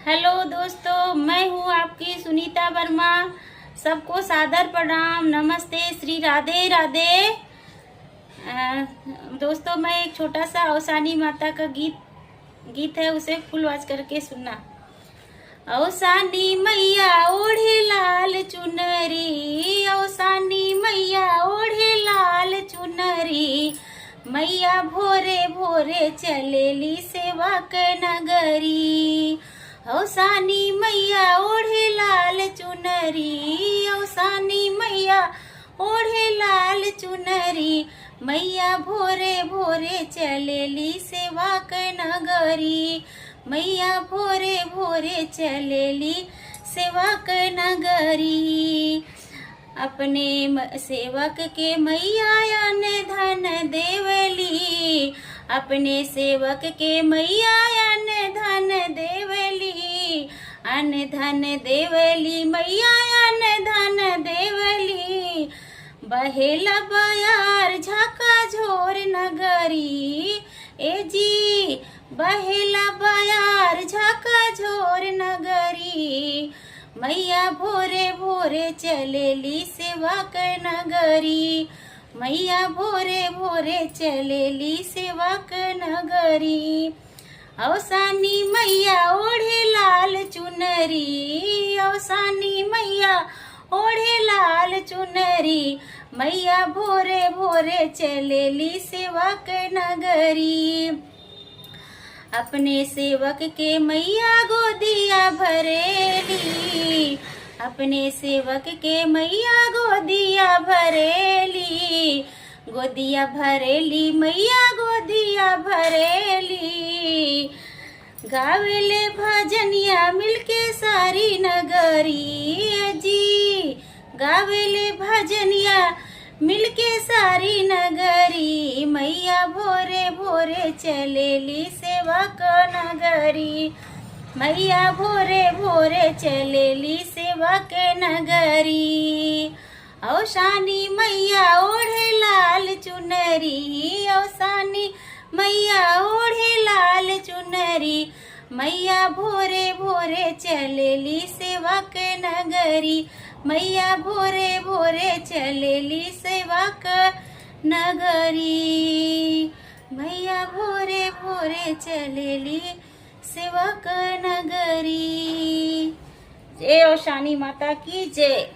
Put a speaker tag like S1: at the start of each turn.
S1: Hello दोस्तों, मैं हूँ आपकी सुनीता वर्मा। सबको सादर प्रणाम, नमस्ते, श्री राधे राधे। दोस्तों, मैं एक छोटा सा औसानी माता का गीत है, उसे फुल आवाज करके सुनना। औसानी मैया ओढ़े लाल चुनरी, औसानी मैया ओढ़े लाल चुनरी, मैया भोरे भोरे चलेली सेवा के नगरी। औसानी मैया ओढ़े लाल चुनरी, औसानी मैया ओढ़े लाल चुनरी, मैया भोरे भोरे चलेली सेवा के नगरी, मैया भोरे भोरे चलेली सेवा के नगरी। अपने सेवक के मैया अन्न धन देवली, अपने सेवक के मैया अन्न धन देवली, अन्न धन देवली, मैया अन्न धन देवली। बहेला बयार झाका झोर नगरी, ए जी बहेला बयार झाका झोर नगरी, मैया भोरे भोरे चलेली सेवा के नगरी, मैया भोरे भोरे चलेली सेवा के नगरी। औसानी मैया ओढ़े लाल चुनरी, औसानी मैया ओढ़े लाल चुनरी, मैया भोरे भोरे चलेली सेवा के नगरी। अपने सेवक के मैया गोदिया भरेली, अपने सेवक के मैया गोदिया भरेली, गोदिया भरेली, मैया गोदिया भरेली। गावेले भजनिया मिलके सारी नगरी जी, गावेले भजनिया मिलके सारी नगरी, मैया भोरे भोरे चलेली सेवा का नगरी, मैया भोरे भोरे चलेली सेवा के नगरी। औसानी मैया ओढ़े लाल चुनरी, औसानी मैया ओढ़े लाल चुनरी, मैया भोरे भोरे चलेली सेवा के नगरी, मैया भोरे भोरे चलेली सेवा का नगरी, मैया भोरे भोरे चलेली सेवा का नगरी। जय औसानी माता की जय।